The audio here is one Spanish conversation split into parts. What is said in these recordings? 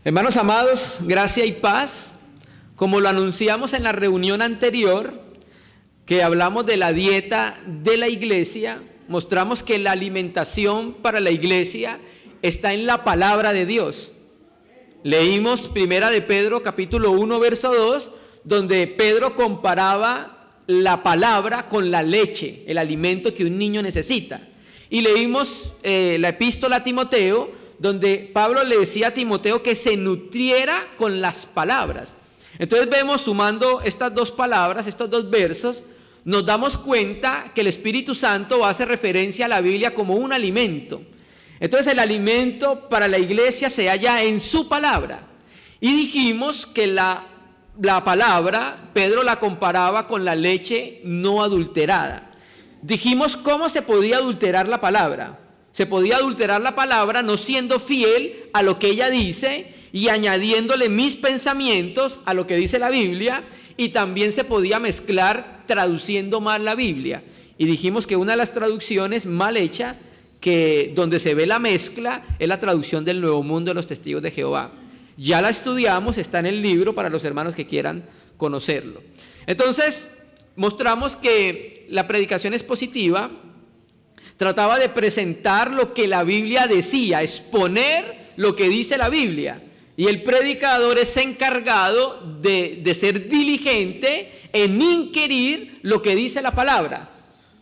Hermanos amados, gracia y paz. Como lo anunciamos en la reunión anterior, que hablamos de la dieta de la iglesia, mostramos que la alimentación para la iglesia está en la palabra de Dios. Leímos Primera de Pedro, capítulo 1, verso 2, donde Pedro comparaba la palabra con la leche, el alimento que un niño necesita. Y leímos la epístola a Timoteo, donde Pablo le decía a Timoteo que se nutriera con las palabras. Entonces vemos, sumando estas dos palabras, estos dos versos, nos damos cuenta que el Espíritu Santo hace referencia a la Biblia como un alimento. Entonces el alimento para la iglesia se halla en su palabra. Y dijimos que la palabra, Pedro la comparaba con la leche no adulterada. Dijimos cómo se podía adulterar la palabra. Se podía adulterar la palabra no siendo fiel a lo que ella dice y añadiéndole mis pensamientos a lo que dice la Biblia, y también se podía mezclar traduciendo mal la Biblia. Y dijimos que una de las traducciones mal hechas, que donde se ve la mezcla, es la traducción del Nuevo Mundo de los Testigos de Jehová. Ya la estudiamos, está en el libro para los hermanos que quieran conocerlo. Entonces, mostramos que la predicación expositiva trataba de presentar lo que la Biblia decía, exponer lo que dice la Biblia. Y el predicador es encargado de ser diligente en inquirir lo que dice la palabra,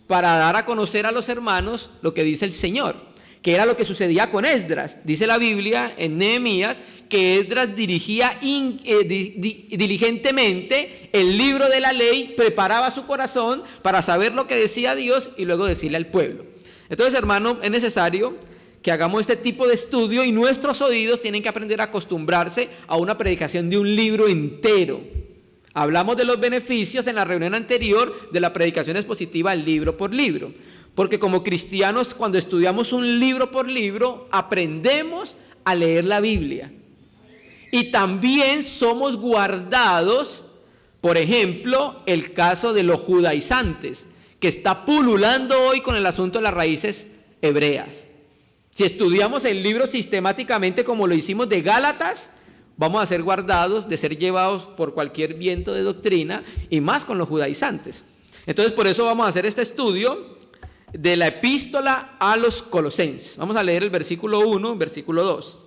para dar a conocer a los hermanos lo que dice el Señor, que era lo que sucedía con Esdras. Dice la Biblia en Nehemías que Esdras dirigía diligentemente el libro de la ley, preparaba su corazón para saber lo que decía Dios y luego decirle al pueblo. Entonces, hermano, es necesario que hagamos este tipo de estudio, y nuestros oídos tienen que aprender a acostumbrarse a una predicación de un libro entero. Hablamos de los beneficios en la reunión anterior de la predicación expositiva libro por libro, porque como cristianos, cuando estudiamos un libro por libro, aprendemos a leer la Biblia, y también somos guardados. Por ejemplo, el caso de los judaizantes, que está pululando hoy con el asunto de las raíces hebreas. Si estudiamos el libro sistemáticamente como lo hicimos de Gálatas, vamos a ser guardados de ser llevados por cualquier viento de doctrina, y más con los judaizantes. Entonces, por eso vamos a hacer este estudio de la epístola a los Colosenses. Vamos a leer el versículo 1, versículo 2.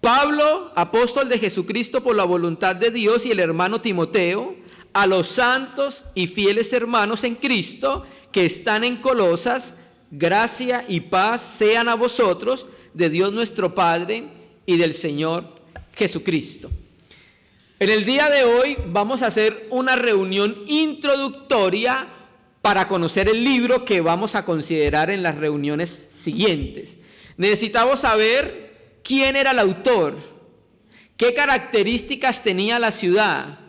Pablo, apóstol de Jesucristo por la voluntad de Dios, y el hermano Timoteo, a los santos y fieles hermanos en Cristo que están en Colosas, gracia y paz sean a vosotros de Dios nuestro Padre y del Señor Jesucristo. En el día de hoy vamos a hacer una reunión introductoria para conocer el libro que vamos a considerar en las reuniones siguientes. Necesitamos saber quién era el autor, qué características tenía la ciudad,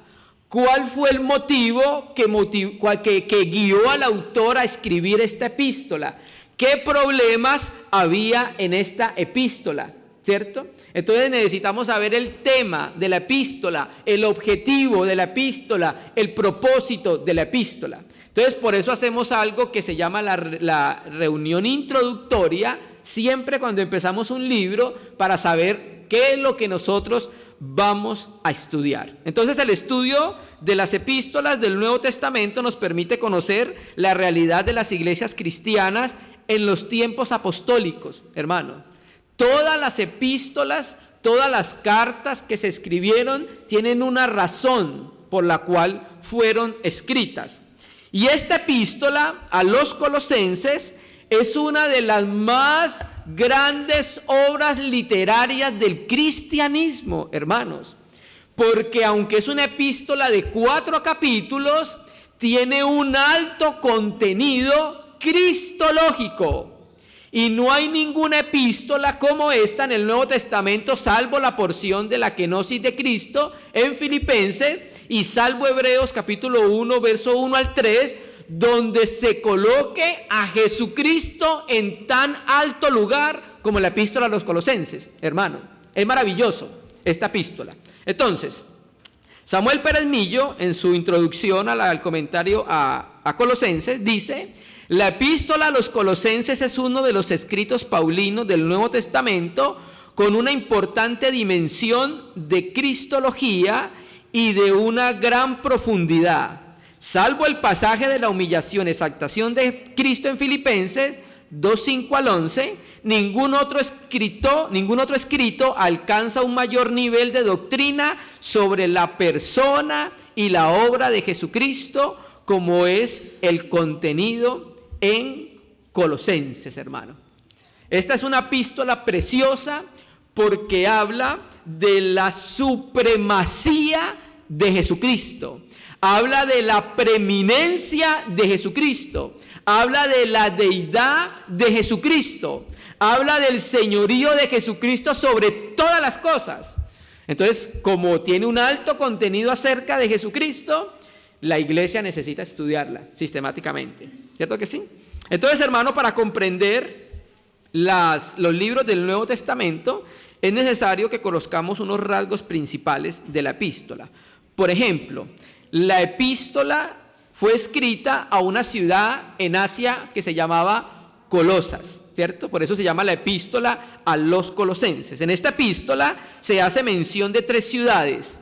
cuál fue el motivo que guió al autor a escribir esta epístola, qué problemas había en esta epístola, ¿cierto? Entonces necesitamos saber el tema de la epístola, el objetivo de la epístola, el propósito de la epístola. Entonces, por eso hacemos algo que se llama la reunión introductoria, siempre cuando empezamos un libro, para saber qué es lo que nosotros vamos a estudiar. Entonces, el estudio de las epístolas del Nuevo Testamento nos permite conocer la realidad de las iglesias cristianas en los tiempos apostólicos, hermano. Todas las epístolas, todas las cartas que se escribieron tienen una razón por la cual fueron escritas. Y esta epístola a los Colosenses es una de las más grandes obras literarias del cristianismo, hermanos, porque aunque es una epístola de 4 capítulos, tiene un alto contenido cristológico. Y no hay ninguna epístola como esta en el Nuevo Testamento, salvo la porción de la kenosis de Cristo en Filipenses, y salvo Hebreos capítulo 1, verso 1 al 3, donde se coloque a Jesucristo en tan alto lugar como la epístola a los Colosenses. Hermano, es maravilloso esta epístola. Entonces, Samuel Pérez Millo, en su introducción al comentario a Colosenses, dice: la epístola a los Colosenses es uno de los escritos paulinos del Nuevo Testamento con una importante dimensión de cristología y de una gran profundidad. Salvo el pasaje de la humillación, exaltación de Cristo en Filipenses 2:5 al 11, ningún otro escrito alcanza un mayor nivel de doctrina sobre la persona y la obra de Jesucristo como es el contenido en Colosenses, hermano. Esta es una epístola preciosa porque habla de la supremacía de Jesucristo. Habla de la preeminencia de Jesucristo. Habla de la deidad de Jesucristo. Habla del señorío de Jesucristo sobre todas las cosas. Entonces, como tiene un alto contenido acerca de Jesucristo, la iglesia necesita estudiarla sistemáticamente. ¿Cierto que sí? Entonces, hermano, para comprender los libros del Nuevo Testamento, es necesario que conozcamos unos rasgos principales de la epístola. Por ejemplo, la epístola fue escrita a una ciudad en Asia que se llamaba Colosas, ¿cierto? Por eso se llama la epístola a los colosenses. En esta epístola se hace mención de 3 ciudades,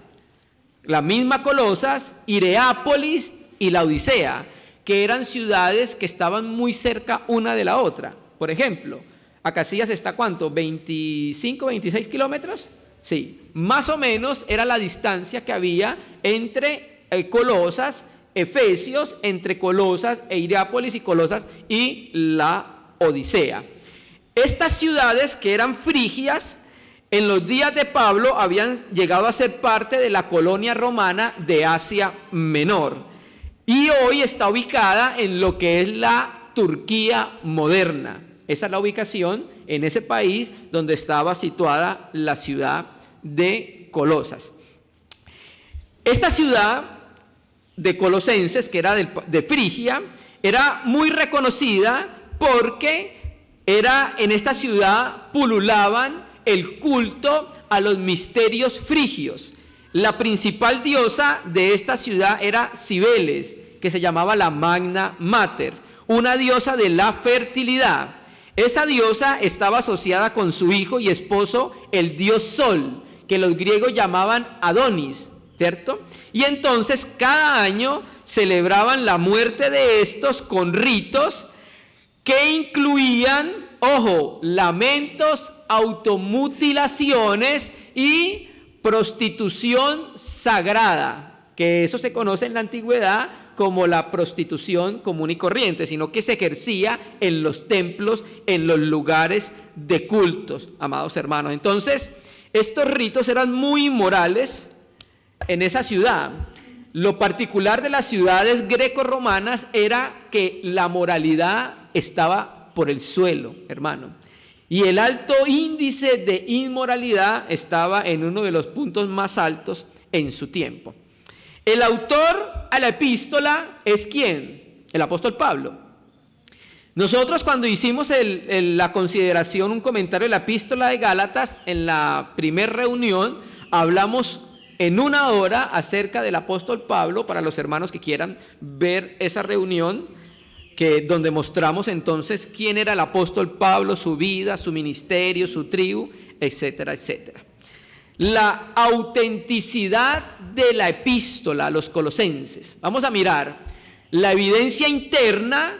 la misma Colosas, Hierápolis y Laodicea, que eran ciudades que estaban muy cerca una de la otra. Por ejemplo, Acacias está ¿cuánto? ¿25, 26 kilómetros? Sí, más o menos era la distancia que había entre Colosas, Efesios, entre Colosas e Hierápolis y Colosas y la Odisea. Estas ciudades que eran frigias, en los días de Pablo habían llegado a ser parte de la colonia romana de Asia Menor y hoy está ubicada en lo que es la Turquía moderna. Esa es la ubicación en ese país donde estaba situada la ciudad de Colosas. Esta ciudad de Colosenses, que era de Frigia, era muy reconocida porque en esta ciudad pululaban el culto a los misterios frigios. La principal diosa de esta ciudad era Cibeles, que se llamaba la Magna Mater, una diosa de la fertilidad. Esa diosa estaba asociada con su hijo y esposo, el dios Sol, que los griegos llamaban Adonis, ¿cierto? Y entonces cada año celebraban la muerte de estos con ritos que incluían, ojo, lamentos, automutilaciones y prostitución sagrada, que eso se conoce en la antigüedad como la prostitución común y corriente, sino que se ejercía en los templos, en los lugares de cultos, amados hermanos. Entonces, estos ritos eran muy inmorales en esa ciudad. Lo particular de las ciudades greco-romanas era que la moralidad estaba por el suelo, hermano. Y el alto índice de inmoralidad estaba en uno de los puntos más altos en su tiempo. El autor a la epístola es ¿quién? El apóstol Pablo. Nosotros cuando hicimos la consideración, un comentario de la epístola de Gálatas, en la primera reunión, hablamos en 1 hora acerca del apóstol Pablo, para los hermanos que quieran ver esa reunión, donde mostramos entonces quién era el apóstol Pablo, su vida, su ministerio, su tribu, etcétera, etcétera. La autenticidad de la epístola a los colosenses. Vamos a mirar la evidencia interna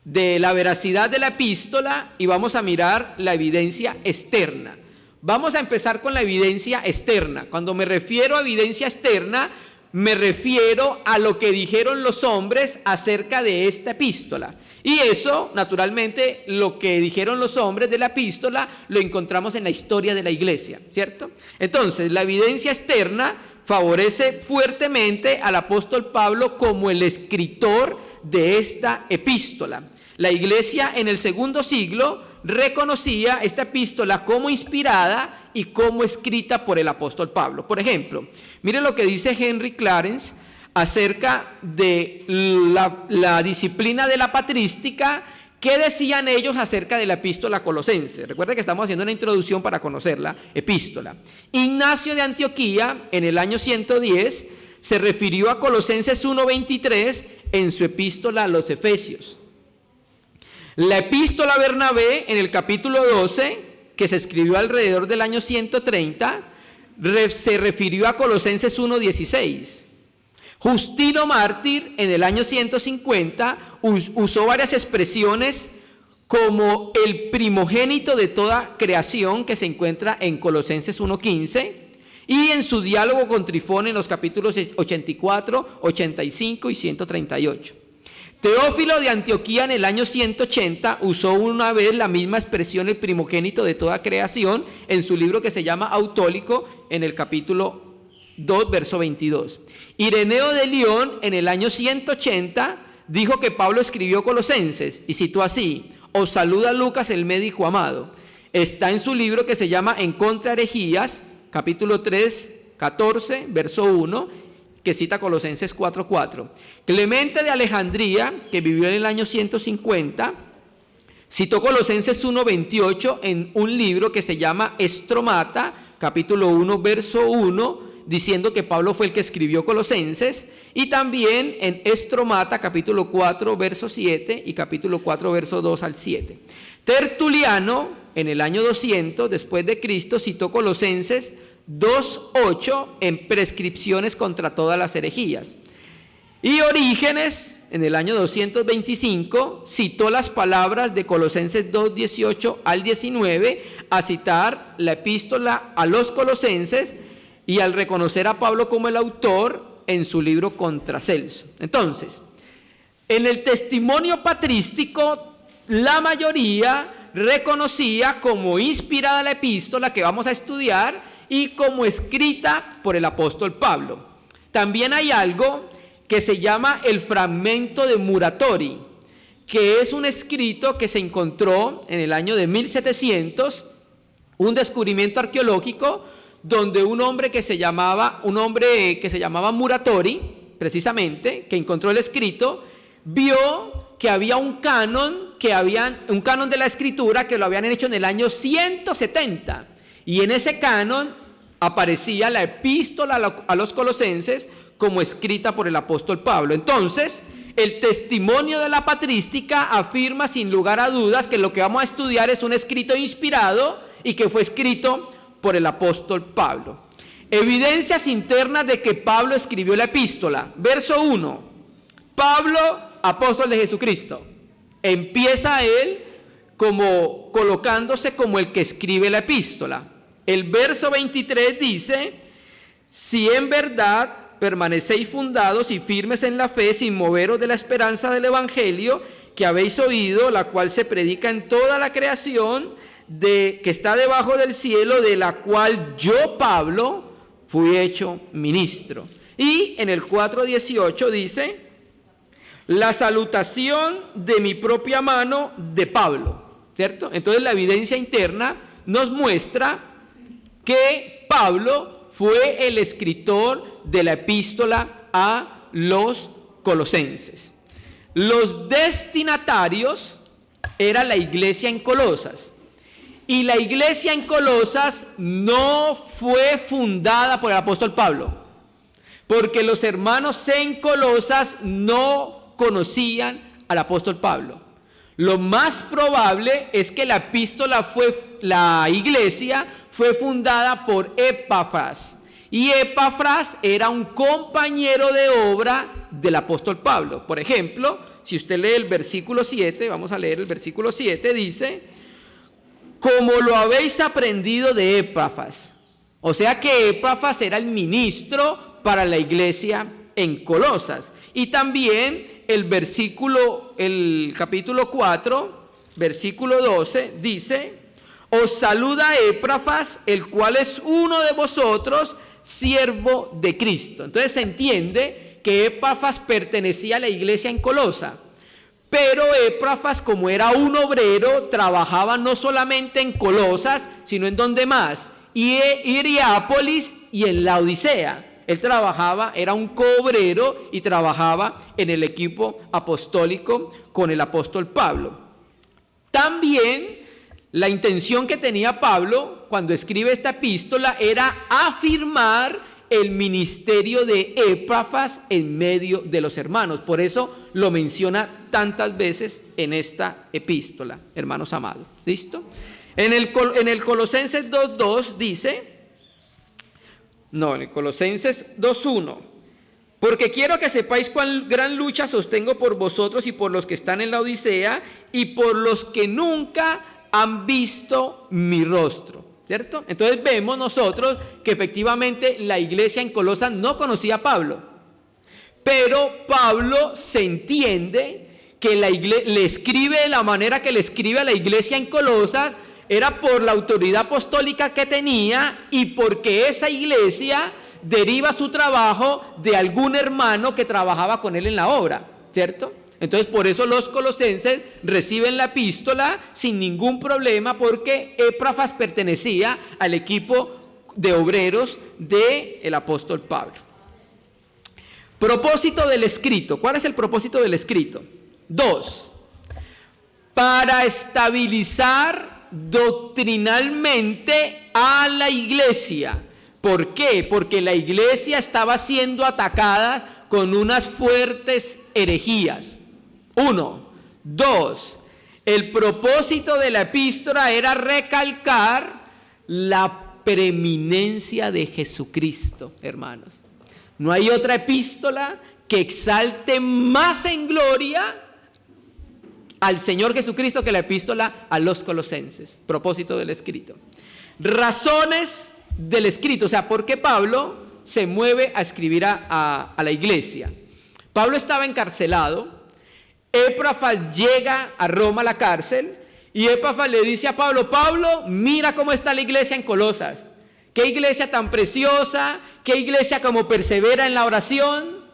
de la veracidad de la epístola y vamos a mirar la evidencia externa. Vamos a empezar con la evidencia externa. Cuando me refiero a evidencia externa, me refiero a lo que dijeron los hombres acerca de esta epístola. Y eso, naturalmente, lo que dijeron los hombres de la epístola, lo encontramos en la historia de la iglesia, ¿cierto? Entonces, la evidencia externa favorece fuertemente al apóstol Pablo como el escritor de esta epístola. La iglesia en el segundo siglo reconocía esta epístola como inspirada y como escrita por el apóstol Pablo. Por ejemplo, mire lo que dice Henry Clarence acerca de la disciplina de la patrística. ¿Qué decían ellos acerca de la epístola colosense? Recuerda que estamos haciendo una introducción para conocer la epístola. Ignacio de Antioquía, en el año 110, se refirió a Colosenses 1:23 en su epístola a los Efesios. La epístola a Bernabé, en el capítulo 12, que se escribió alrededor del año 130, se refirió a Colosenses 1:16. Justino Mártir, en el año 150, usó varias expresiones como el primogénito de toda creación, que se encuentra en Colosenses 1:15, y en su diálogo con Trifón en los capítulos 84, 85 y 138. Teófilo de Antioquía en el año 180 usó una vez la misma expresión, el primogénito de toda creación, en su libro que se llama Autólico, en el capítulo 2, verso 22. Ireneo de León en el año 180 dijo que Pablo escribió Colosenses y citó así: os saluda Lucas, el médico amado. Está en su libro que se llama En contra de herejías, capítulo 3, 14, verso 1, que cita Colosenses 4:4. Clemente de Alejandría, que vivió en el año 150, citó Colosenses 1:28 en un libro que se llama Estromata, capítulo 1, verso 1, diciendo que Pablo fue el que escribió Colosenses, y también en Estromata, capítulo 4, verso 7, y capítulo 4, verso 2 al 7. Tertuliano, en el año 200 después de Cristo, citó Colosenses 2:8 en prescripciones contra todas las herejías. Y Orígenes, en el año 225, citó las palabras de Colosenses 2:18 al 19 a citar la epístola a los colosenses y al reconocer a Pablo como el autor en su libro Contra Celso. Entonces, en el testimonio patrístico, la mayoría reconocía como inspirada la epístola que vamos a estudiar y como escrita por el apóstol Pablo. También hay algo que se llama el fragmento de Muratori, que es un escrito que se encontró en el año de 1700, un descubrimiento arqueológico donde un hombre que se llamaba Muratori, precisamente, que encontró el escrito, vio que había un canon de la escritura que lo habían hecho en el año 170. Y en ese canon aparecía la epístola a los colosenses como escrita por el apóstol Pablo. Entonces, el testimonio de la patrística afirma sin lugar a dudas que lo que vamos a estudiar es un escrito inspirado y que fue escrito por el apóstol Pablo. Evidencias internas de que Pablo escribió la epístola. Verso 1. Pablo, apóstol de Jesucristo. Empieza él como colocándose como el que escribe la epístola. El verso 23 dice: si en verdad permanecéis fundados y firmes en la fe, sin moveros de la esperanza del evangelio que habéis oído, la cual se predica en toda la creación, que está debajo del cielo, de la cual yo, Pablo, fui hecho ministro. Y en el 4:18 dice: la salutación de mi propia mano de Pablo, ¿cierto? Entonces la evidencia interna nos muestra que Pablo fue el escritor de la epístola a los colosenses. Los destinatarios era la iglesia en Colosas. Y la iglesia en Colosas no fue fundada por el apóstol Pablo, porque los hermanos en Colosas no conocían al apóstol Pablo. Lo más probable es que la iglesia fue fundada por Epafras. Y Epafras era un compañero de obra del apóstol Pablo. Por ejemplo, si usted lee el versículo 7, vamos a leer el versículo 7, dice: como lo habéis aprendido de Epafras. O sea que Epafras era el ministro para la iglesia en Colosas. Y también el capítulo 4, versículo 12, dice: os saluda Epafras, el cual es uno de vosotros, siervo de Cristo. Entonces se entiende que Epafras pertenecía a la iglesia en Colosa. Pero Epafras, como era un obrero, trabajaba no solamente en Colosas, sino en donde más, Hierápolis y en la Odisea. Él era un coobrero y trabajaba en el equipo apostólico con el apóstol Pablo. También la intención que tenía Pablo cuando escribe esta epístola era afirmar el ministerio de Epafras en medio de los hermanos. Por eso lo menciona tantas veces en esta epístola, hermanos amados. ¿Listo? En el Colosenses 2.2 dice, no, en el Colosenses 2.1, porque quiero que sepáis cuán gran lucha sostengo por vosotros y por los que están en la Odisea y por los que nunca han visto mi rostro, ¿cierto? Entonces vemos nosotros que efectivamente la iglesia en Colosas no conocía a Pablo, pero Pablo se entiende que le escribe de la manera que le escribe a la iglesia en Colosas, era por la autoridad apostólica que tenía y porque esa iglesia deriva su trabajo de algún hermano que trabajaba con él en la obra, ¿cierto? Entonces por eso los colosenses reciben la epístola sin ningún problema, porque Epafras pertenecía al equipo de obreros del apóstol Pablo. Propósito del escrito. ¿Cuál es el propósito del escrito? 2. Para estabilizar doctrinalmente a la iglesia. ¿Por qué? Porque la iglesia estaba siendo atacada con unas fuertes herejías. 1. 2. El propósito de la epístola era recalcar la preeminencia de Jesucristo, hermanos. No hay otra epístola que exalte más en gloria al Señor Jesucristo que la epístola a los colosenses. Propósito del escrito. Razones del escrito, o sea, ¿por qué Pablo se mueve a escribir a la iglesia? Pablo estaba encarcelado. Epafras llega a Roma a la cárcel y Epafras le dice a Pablo: Pablo, mira cómo está la iglesia en Colosas. Qué iglesia tan preciosa, qué iglesia como persevera en la oración,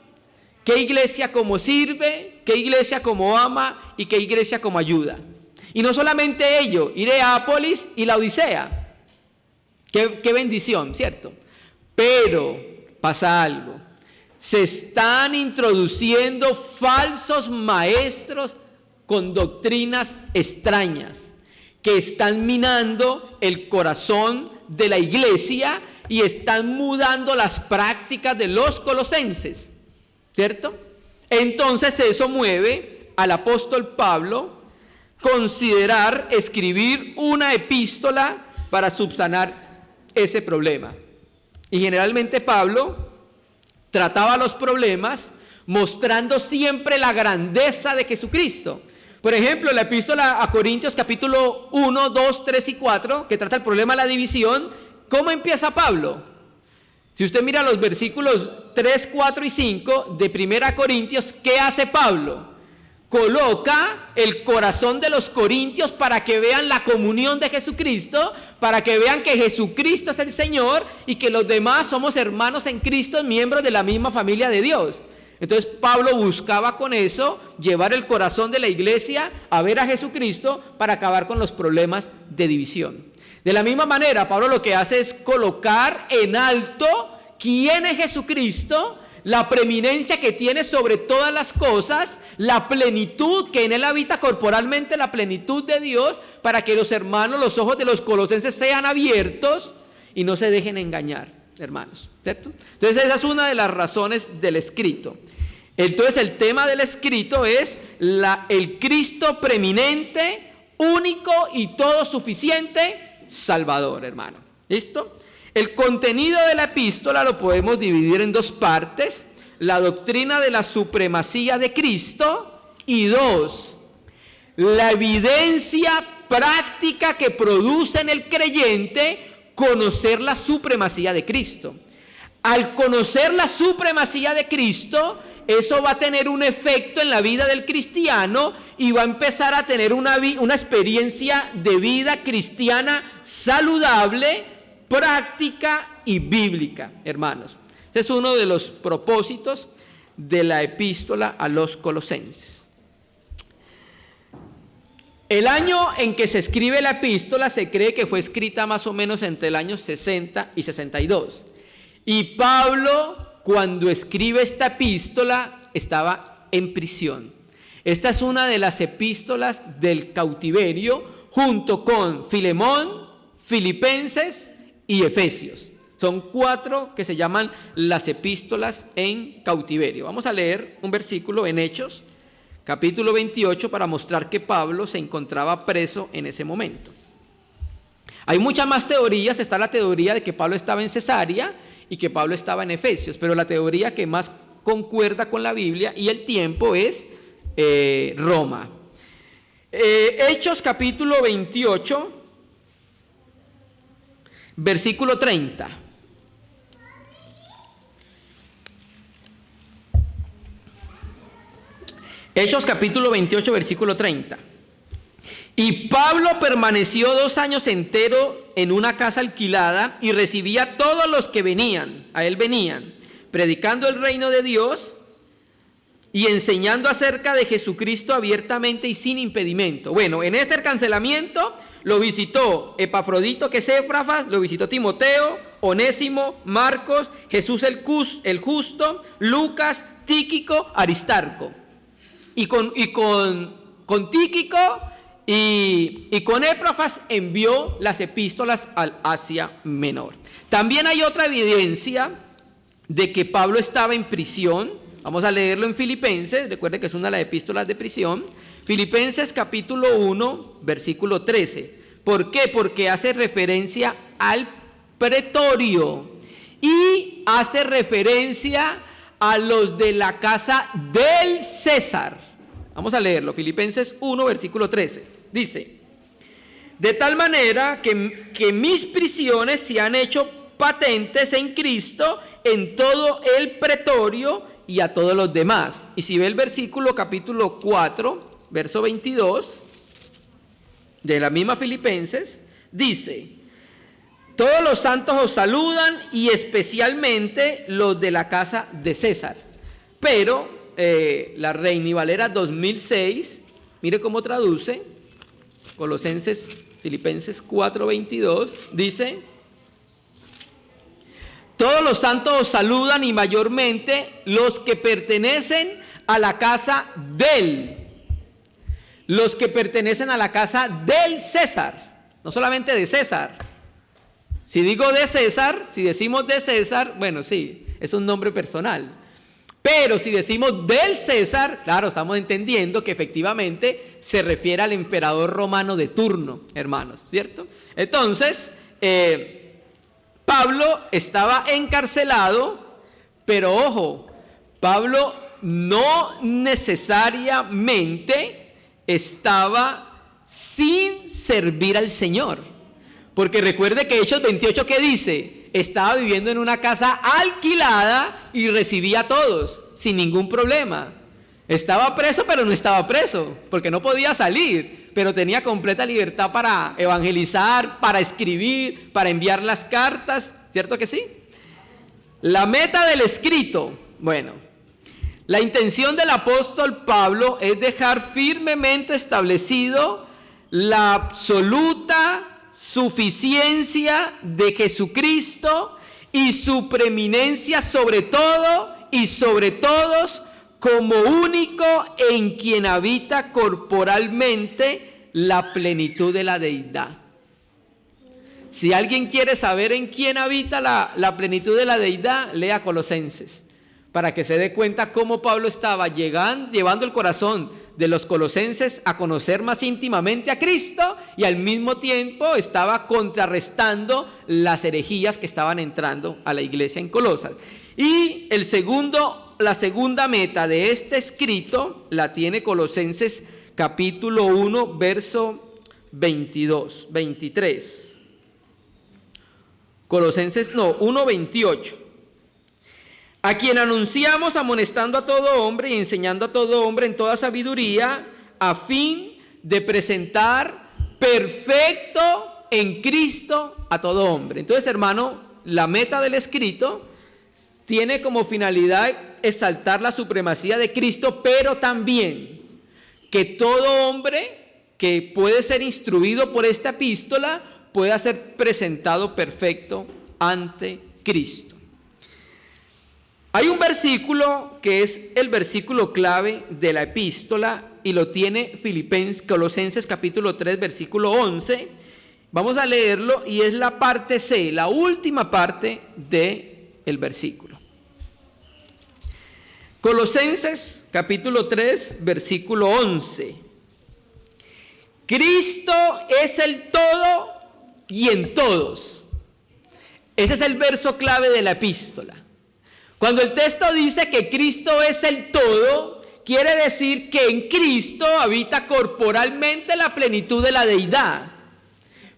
qué iglesia como sirve, qué iglesia como ama y qué iglesia como ayuda. Y no solamente ello, Hierapolis y la Odisea. Qué bendición, ¿cierto? Pero pasa algo. Se están introduciendo falsos maestros con doctrinas extrañas que están minando el corazón de la iglesia y están mudando las prácticas de los colosenses, ¿cierto? Entonces eso mueve al apóstol Pablo considerar escribir una epístola para subsanar ese problema. Y generalmente Pablo trataba los problemas mostrando siempre la grandeza de Jesucristo. Por ejemplo, la epístola a Corintios capítulo 1, 2, 3 y 4, que trata el problema de la división, ¿cómo empieza Pablo? Si usted mira los versículos 3, 4 y 5 de 1 Corintios, ¿qué hace Pablo? Coloca el corazón de los corintios para que vean la comunión de Jesucristo, para que vean que Jesucristo es el Señor y que los demás somos hermanos en Cristo, miembros de la misma familia de Dios. Entonces Pablo buscaba con eso llevar el corazón de la iglesia a ver a Jesucristo para acabar con los problemas de división. De la misma manera, Pablo lo que hace es colocar en alto quién es Jesucristo, la preeminencia que tiene sobre todas las cosas, la plenitud que en él habita corporalmente, la plenitud de Dios, para que los hermanos, los ojos de los colosenses sean abiertos y no se dejen engañar, hermanos, ¿cierto? Entonces esa es una de las razones del escrito. Entonces el tema del escrito es el Cristo preeminente, único y todo suficiente, Salvador, hermano. ¿Listo? El contenido de la epístola lo podemos dividir en dos partes: la doctrina de la supremacía de Cristo y 2, la evidencia práctica que produce en el creyente conocer la supremacía de Cristo. Al conocer la supremacía de Cristo, eso va a tener un efecto en la vida del cristiano y va a empezar a tener una experiencia de vida cristiana saludable, práctica y bíblica, hermanos. Este es uno de los propósitos de la epístola a los colosenses. El año en que se escribe la epístola se cree que fue escrita más o menos entre el año 60 y 62. Y Pablo, cuando escribe esta epístola, estaba en prisión. Esta es una de las epístolas del cautiverio, junto con Filemón, Filipenses y Efesios. Son 4 que se llaman las epístolas en cautiverio. Vamos a leer un versículo en Hechos, capítulo 28, para mostrar que Pablo se encontraba preso en ese momento. Hay muchas más teorías. Está la teoría de que Pablo estaba en Cesarea y que Pablo estaba en Efesios, pero la teoría que más concuerda con la Biblia y el tiempo es Roma. Hechos capítulo 28, versículo 30. Hechos capítulo 28, versículo 30. Y Pablo permaneció 2 años enteros en una casa alquilada y recibía a todos los que a él venían, predicando el reino de Dios y enseñando acerca de Jesucristo abiertamente y sin impedimento. Bueno, en este cancelamiento lo visitó Epafrodito, que es Éfrafas, lo visitó Timoteo, Onésimo, Marcos, Jesús el Justo, Lucas, Tíquico, Aristarco. Y con Tíquico y con Éfrafas envió las epístolas al Asia Menor. También hay otra evidencia de que Pablo estaba en prisión. Vamos a leerlo en Filipenses. Recuerden que es una de las epístolas de prisión. Filipenses capítulo 1, versículo 13. ¿Por qué? Porque hace referencia al pretorio y hace referencia a los de la casa del César. Vamos a leerlo. Filipenses 1, versículo 13. Dice: de tal manera que mis prisiones se han hecho patentes en Cristo en todo el pretorio y a todos los demás. Y si ve el versículo capítulo 4, verso 22, de la misma Filipenses, dice: todos los santos os saludan y especialmente los de la casa de César. Pero la Reina y Valera 2006, mire cómo traduce, Filipenses 4, 22, dice: todos los santos os saludan y mayormente los que pertenecen a la casa los que pertenecen a la casa del César, no solamente de César. Si digo de César, si decimos de César, bueno, sí, es un nombre personal. Pero si decimos del César, claro, estamos entendiendo que efectivamente se refiere al emperador romano de turno, hermanos, ¿cierto? Entonces, Pablo estaba encarcelado, pero ojo, Pablo no necesariamente estaba sin servir al Señor. Porque recuerde que Hechos 28, ¿qué dice? Estaba viviendo en una casa alquilada y recibía a todos sin ningún problema. Estaba preso, pero no estaba preso, porque no podía salir, pero tenía completa libertad para evangelizar, para escribir, para enviar las cartas, ¿cierto que sí? La meta del escrito, bueno, la intención del apóstol Pablo es dejar firmemente establecido la absoluta suficiencia de Jesucristo y su preeminencia sobre todo y sobre todos, como único en quien habita corporalmente la plenitud de la deidad. Si alguien quiere saber en quién habita la plenitud de la deidad, lea Colosenses, para que se dé cuenta cómo Pablo estaba llevando el corazón de los colosenses a conocer más íntimamente a Cristo, y al mismo tiempo estaba contrarrestando las herejías que estaban entrando a la iglesia en Colosas. Y la segunda meta de este escrito la tiene Colosenses capítulo 1, verso 23. Colosenses 1:28. A quien anunciamos amonestando a todo hombre y enseñando a todo hombre en toda sabiduría, a fin de presentar perfecto en Cristo a todo hombre. Entonces, hermano, la meta del escrito tiene como finalidad exaltar la supremacía de Cristo, pero también que todo hombre que puede ser instruido por esta epístola pueda ser presentado perfecto ante Cristo. Hay un versículo que es el versículo clave de la epístola y lo tiene Colosenses capítulo 3, versículo 11. Vamos a leerlo y es la parte C, la última parte del versículo. Colosenses capítulo 3, versículo 11. Cristo es el todo y en todos. Ese es el verso clave de la epístola. Cuando el texto dice que Cristo es el todo, quiere decir que en Cristo habita corporalmente la plenitud de la deidad.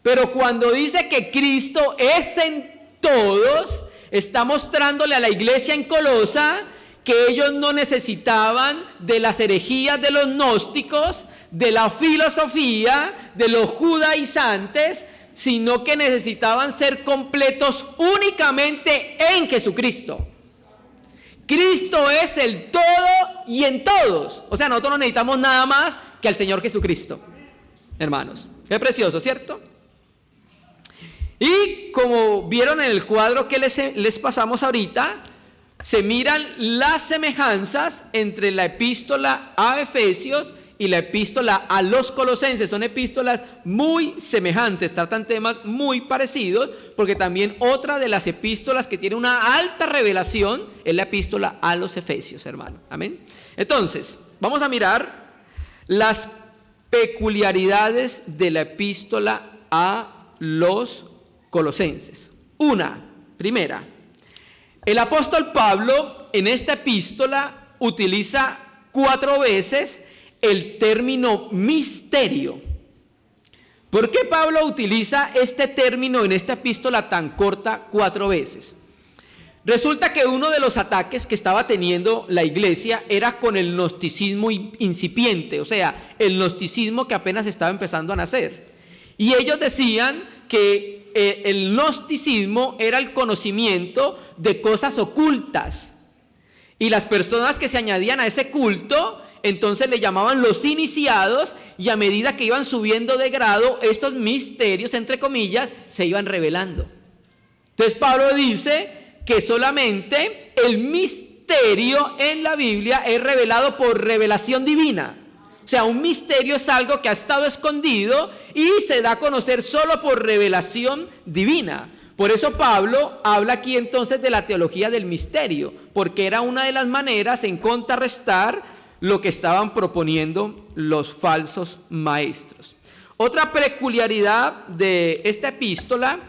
Pero cuando dice que Cristo es en todos, está mostrándole a la iglesia en Colosa que ellos no necesitaban de las herejías de los gnósticos, de la filosofía, de los judaizantes, sino que necesitaban ser completos únicamente en Jesucristo. Cristo es el todo y en todos. O sea, nosotros no necesitamos nada más que al Señor Jesucristo, hermanos. Qué precioso, ¿cierto? Y como vieron en el cuadro que les pasamos ahorita, se miran las semejanzas entre la epístola a Efesios y la epístola a los Colosenses. Son epístolas muy semejantes, tratan temas muy parecidos, porque también otra de las epístolas que tiene una alta revelación es la epístola a los Efesios, hermano. Amén. Entonces, vamos a mirar las peculiaridades de la epístola a los Colosenses. Primera, el apóstol Pablo en esta epístola utiliza 4 veces el término misterio. ¿Por qué Pablo utiliza este término en esta epístola tan corta 4 veces? Resulta que uno de los ataques que estaba teniendo la iglesia era con el gnosticismo incipiente, o sea, el gnosticismo que apenas estaba empezando a nacer. Y ellos decían que el gnosticismo era el conocimiento de cosas ocultas. Y las personas que se añadían a ese culto, entonces le llamaban los iniciados, y a medida que iban subiendo de grado, estos misterios, entre comillas, se iban revelando. Entonces Pablo dice que solamente el misterio en la Biblia es revelado por revelación divina. O sea, un misterio es algo que ha estado escondido y se da a conocer solo por revelación divina. Por eso Pablo habla aquí entonces de la teología del misterio, porque era una de las maneras en contrarrestar lo que estaban proponiendo los falsos maestros. Otra peculiaridad de esta epístola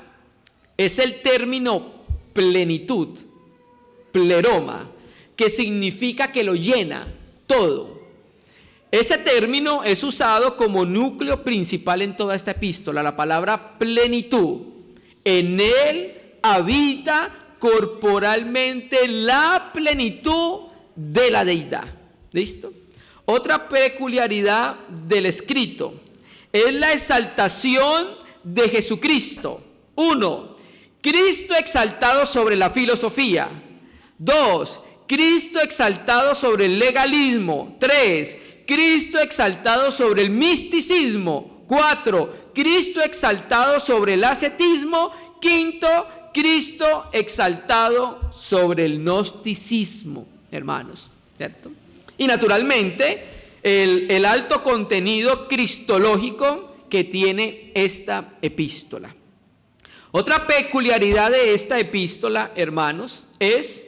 es el término plenitud, pleroma, que significa que lo llena todo. Ese término es usado como núcleo principal en toda esta epístola, la palabra plenitud. En él habita corporalmente la plenitud de la deidad. ¿Listo? Otra peculiaridad del escrito es la exaltación de Jesucristo. 1. Cristo exaltado sobre la filosofía. 2. Cristo exaltado sobre el legalismo. 3. Cristo exaltado sobre el misticismo. 4. Cristo exaltado sobre el ascetismo. 5. Cristo exaltado sobre el gnosticismo, hermanos, ¿cierto? Y naturalmente el alto contenido cristológico que tiene esta epístola. Otra peculiaridad de esta epístola, hermanos, es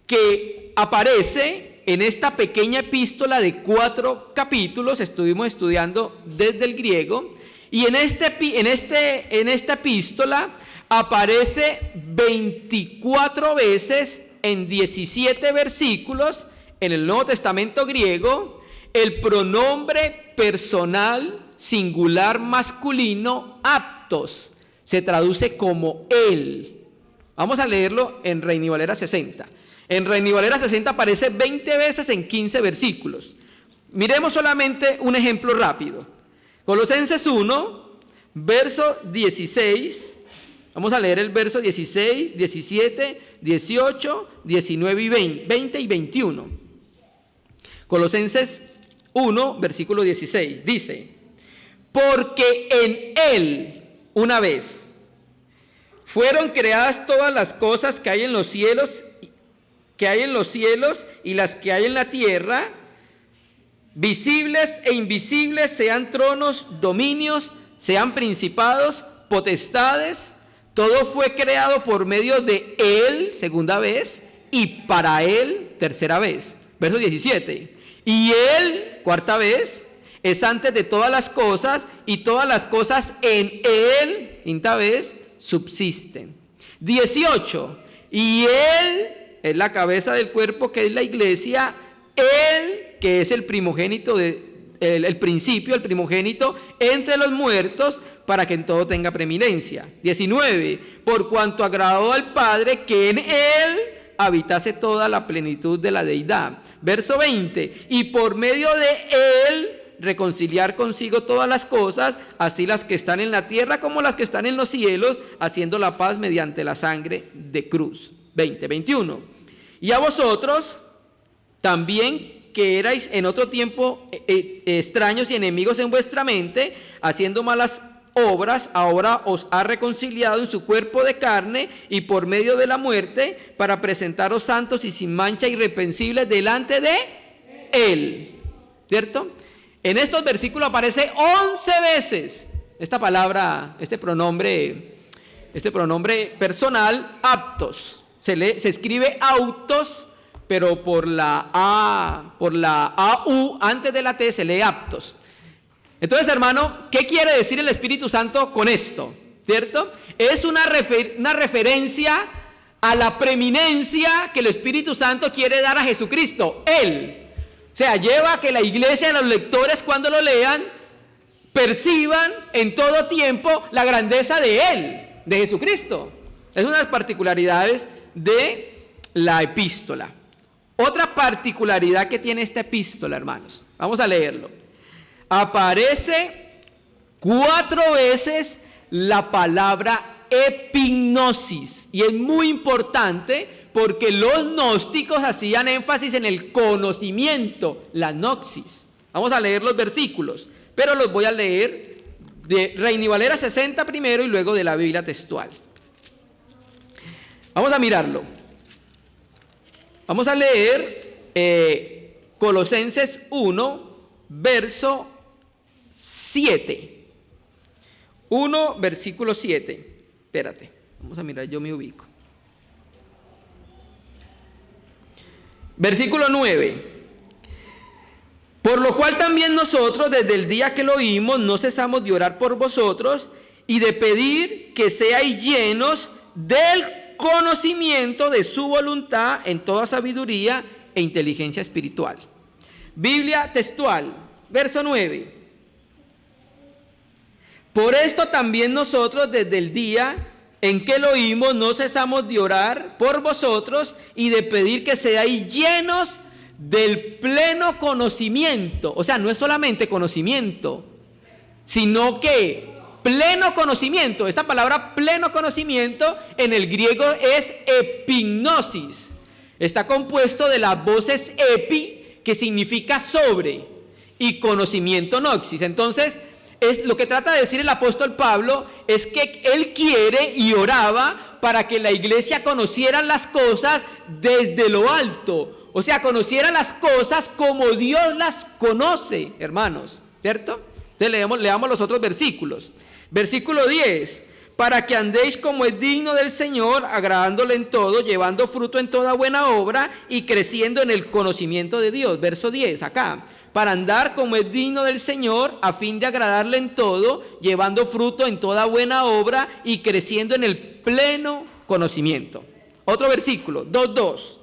que aparece en esta pequeña epístola de 4 capítulos. Estuvimos estudiando desde el griego, y en esta epístola aparece 24 veces en 17 versículos en el Nuevo Testamento griego el pronombre personal singular masculino aptos. Se traduce como él. Vamos a leerlo en Reina y Valera 60. En Reina y Valera 60 aparece 20 veces en 15 versículos. Miremos solamente un ejemplo rápido. Colosenses 1, verso 16. Vamos a leer el verso 16, 17, 18, 19 y 20 y 21. Colosenses 1, versículo 16. Dice: porque en él, una vez, fueron creadas todas las cosas que hay en los cielos y las que hay en la tierra, visibles e invisibles, sean tronos, dominios, sean principados, potestades. Todo fue creado por medio de él, segunda vez, y para él, tercera vez. Verso 17. Y él, cuarta vez, es antes de todas las cosas, y todas las cosas en él quinta vez, subsisten. 18. Y Él es la cabeza del cuerpo, que es la iglesia. Él, que es el primogénito, el principio, el primogénito entre los muertos, para que en todo tenga preeminencia. 19. Por cuanto agradó al Padre que en Él habitase toda la plenitud de la deidad. Verso 20. Y por medio de Él reconciliar consigo todas las cosas, así las que están en la tierra como las que están en los cielos, haciendo la paz mediante la sangre de cruz. 21. Y a vosotros también, que erais en otro tiempo extraños y enemigos en vuestra mente, haciendo malas obras, ahora os ha reconciliado en su cuerpo de carne y por medio de la muerte, para presentaros santos y sin mancha, irreprensibles delante de Él. ¿Cierto? En estos versículos aparece 11 veces esta palabra, este pronombre personal, aptos. Se escribe autos, pero por la AU antes de la T se lee aptos. Entonces, hermano, ¿qué quiere decir el Espíritu Santo con esto? ¿Cierto? Es una referencia a la preeminencia que el Espíritu Santo quiere dar a Jesucristo. Él. O sea, lleva a que la iglesia, los lectores, cuando lo lean, perciban en todo tiempo la grandeza de Él, de Jesucristo. Es una de las particularidades de la epístola. Otra particularidad que tiene esta epístola, hermanos, vamos a leerlo. Aparece 4 veces la palabra epignosis, y es muy importante porque los gnósticos hacían énfasis en el conocimiento, la gnosis. Vamos a leer los versículos, pero los voy a leer de Reina y Valera 60 primero y luego de la Biblia textual. Vamos a mirarlo. Vamos a leer Colosenses 1, verso 7. 1, versículo 7. Espérate, vamos a mirar, yo me ubico. Versículo 9. Por lo cual también nosotros, desde el día que lo oímos, no cesamos de orar por vosotros y de pedir que seáis llenos del conocimiento de su voluntad en toda sabiduría e inteligencia espiritual. Biblia textual, verso 9. Por esto también nosotros, desde el día en que lo oímos, no cesamos de orar por vosotros y de pedir que seáis llenos del pleno conocimiento. O sea, no es solamente conocimiento, sino que pleno conocimiento. Esta palabra pleno conocimiento en el griego es epignosis. Está compuesto de las voces epi, que significa sobre, y conocimiento noxis. Entonces, lo que trata de decir el apóstol Pablo es que él quiere y oraba para que la iglesia conociera las cosas desde lo alto. O sea, conociera las cosas como Dios las conoce, hermanos, ¿cierto? Entonces leamos los otros versículos. Versículo 10. Para que andéis como es digno del Señor, agradándole en todo, llevando fruto en toda buena obra y creciendo en el conocimiento de Dios. Verso 10, acá. Para andar como es digno del Señor, a fin de agradarle en todo, llevando fruto en toda buena obra y creciendo en el pleno conocimiento. Otro versículo, 2:2.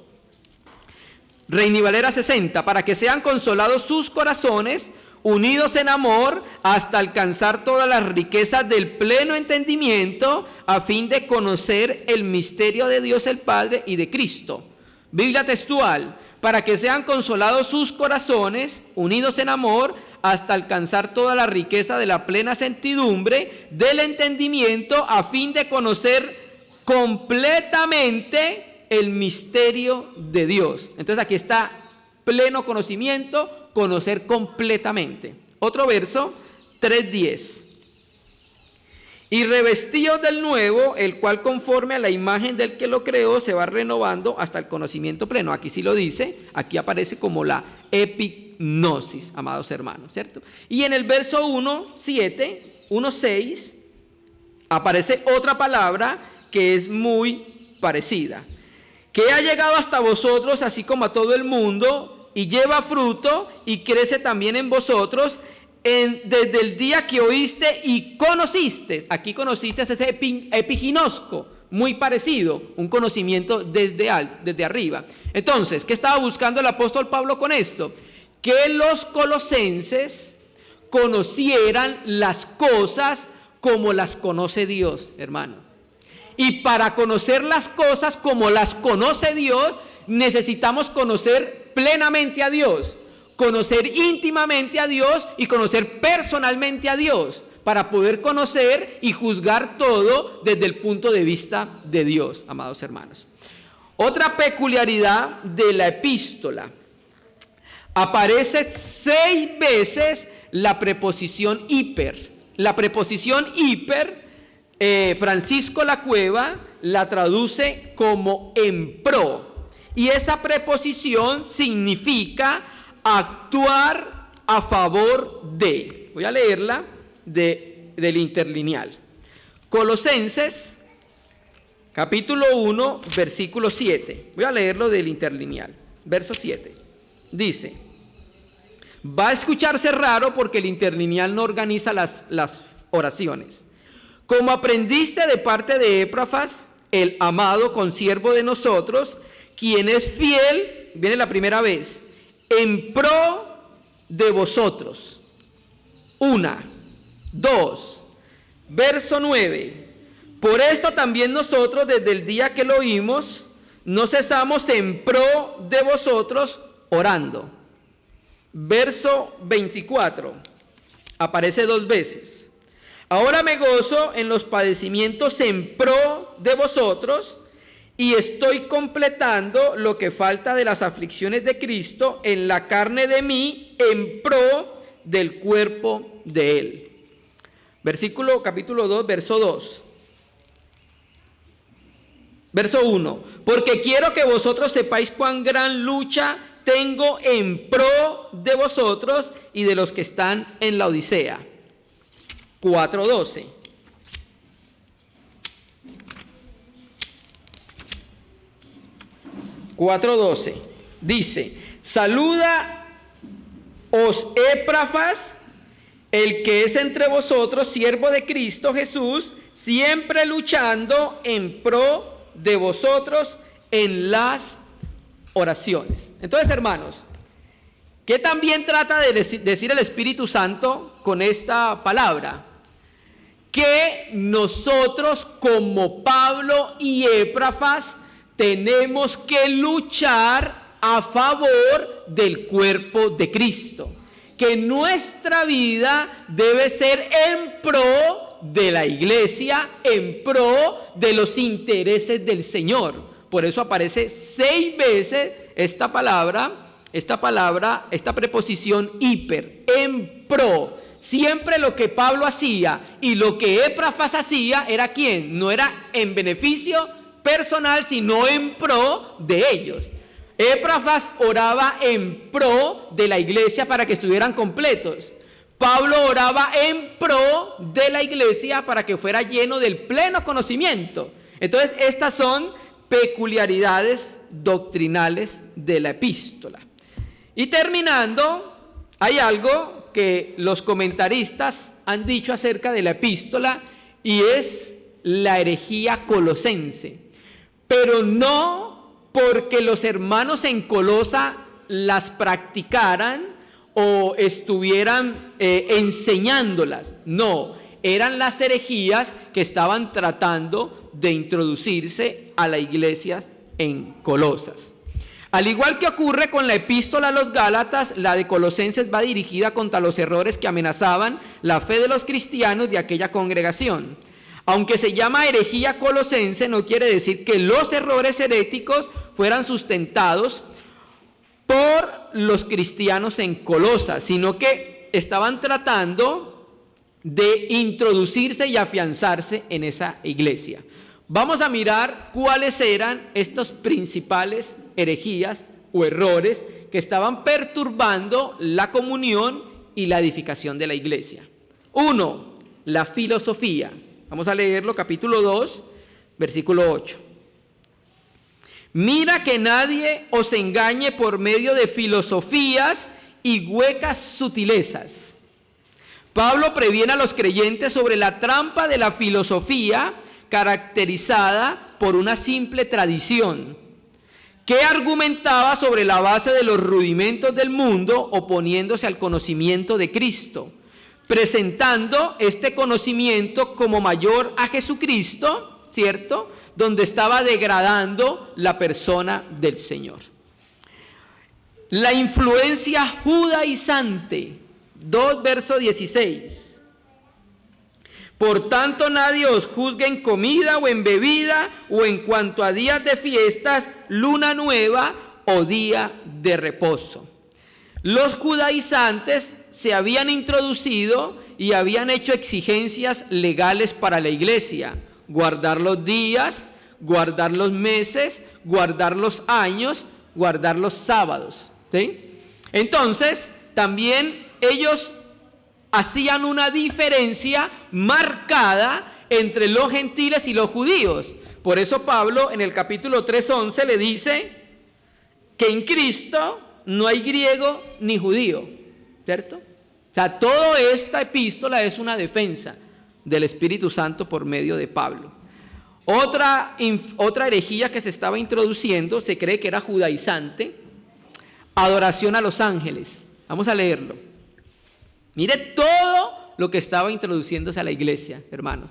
Reina y Valera 60, para que sean consolados sus corazones, unidos en amor, hasta alcanzar todas las riquezas del pleno entendimiento, a fin de conocer el misterio de Dios el Padre y de Cristo. Biblia textual, para que sean consolados sus corazones, unidos en amor, hasta alcanzar toda la riqueza de la plena certidumbre del entendimiento, a fin de conocer completamente el misterio de Dios. Entonces aquí está pleno conocimiento, conocer completamente. Otro verso, 3:10. Y revestidos del nuevo, el cual conforme a la imagen del que lo creó se va renovando hasta el conocimiento pleno. Aquí sí lo dice, aquí aparece como la epignosis, amados hermanos, ¿cierto? Y en el verso 1:6 aparece otra palabra que es muy parecida. Que ha llegado hasta vosotros, así como a todo el mundo, y lleva fruto y crece también en vosotros, desde el día que oíste y conociste. Aquí conociste ese epiginosco, muy parecido, un conocimiento desde arriba. Entonces, ¿qué estaba buscando el apóstol Pablo con esto? Que los colosenses conocieran las cosas como las conoce Dios, hermano. Y para conocer las cosas como las conoce Dios, necesitamos conocer plenamente a Dios, conocer íntimamente a Dios y conocer personalmente a Dios, para poder conocer y juzgar todo desde el punto de vista de Dios, amados hermanos. Otra peculiaridad de la epístola: aparece 6 veces la preposición hiper. La preposición hiper, Francisco La Cueva la traduce como en pro. Y esa preposición significa actuar a favor de. Voy a leerla del interlineal. Colosenses, capítulo 1, versículo 7. Voy a leerlo del interlineal. Verso 7. Dice: va a escucharse raro porque el interlineal no organiza las oraciones. Como aprendiste de parte de Epafras, el amado consiervo de nosotros, quien es fiel, viene la primera vez, en pro de vosotros. 1, 2, verso 9. Por esto también nosotros, desde el día que lo oímos, no cesamos en pro de vosotros orando. Verso 24, aparece 2 veces. Ahora me gozo en los padecimientos en pro de vosotros, y estoy completando lo que falta de las aflicciones de Cristo en la carne de mí, en pro del cuerpo de Él. Capítulo 2, verso 2. Verso 1. Porque quiero que vosotros sepáis cuán gran lucha tengo en pro de vosotros y de los que están en la Odisea. 4:12. Dice: saluda os Epafras, el que es entre vosotros siervo de Cristo Jesús, siempre luchando en pro de vosotros en las oraciones. Entonces, hermanos, ¿qué también trata de decir el Espíritu Santo con esta palabra? Que nosotros, como Pablo y Epafras, tenemos que luchar a favor del cuerpo de Cristo. Que nuestra vida debe ser en pro de la iglesia, en pro de los intereses del Señor. Por eso aparece 6 veces esta preposición hiper, en pro. Siempre lo que Pablo hacía y lo que Epafras hacía era ¿quién? No era en beneficio personal, sino en pro de ellos. Epafras oraba en pro de la iglesia para que estuvieran completos. Pablo oraba en pro de la iglesia para que fuera lleno del pleno conocimiento. Entonces, estas son peculiaridades doctrinales de la epístola. Y terminando, hay algo que los comentaristas han dicho acerca de la epístola, y es la herejía colosense. Pero no porque los hermanos en Colosa las practicaran o estuvieran enseñándolas. No, eran las herejías que estaban tratando de introducirse a las iglesias en Colosas. Al igual que ocurre con la epístola a los Gálatas, la de Colosenses va dirigida contra los errores que amenazaban la fe de los cristianos de aquella congregación. Aunque se llama herejía colosense, no quiere decir que los errores heréticos fueran sustentados por los cristianos en Colosas, sino que estaban tratando de introducirse y afianzarse en esa iglesia. Vamos a mirar cuáles eran estos principales herejías o errores que estaban perturbando la comunión y la edificación de la iglesia. 1. La filosofía. Vamos a leerlo, capítulo 2, versículo 8. Mira que nadie os engañe por medio de filosofías y huecas sutilezas, Pablo previene a los creyentes sobre la trampa de la filosofía caracterizada por una simple tradición, que argumentaba sobre la base de los rudimentos del mundo, oponiéndose al conocimiento de Cristo, presentando este conocimiento como mayor a Jesucristo, ¿cierto?, donde estaba degradando la persona del Señor. La influencia judaizante, 2 verso 16. Por tanto, nadie os juzgue en comida o en bebida o en cuanto a días de fiestas, luna nueva o día de reposo. Los judaizantes se habían introducido y habían hecho exigencias legales para la iglesia: guardar los días, guardar los meses, guardar los años, guardar los sábados, ¿sí? Entonces, también ellos hacían una diferencia marcada entre los gentiles y los judíos. Por eso Pablo en el capítulo 3:11 le dice que en Cristo no hay griego ni judío, ¿cierto? O sea, toda esta epístola es una defensa del Espíritu Santo por medio de Pablo. Otra herejía que se estaba introduciendo, se cree que era judaizante: adoración a los ángeles. Vamos a leerlo. Mire todo lo que estaba introduciéndose a la iglesia, hermanos.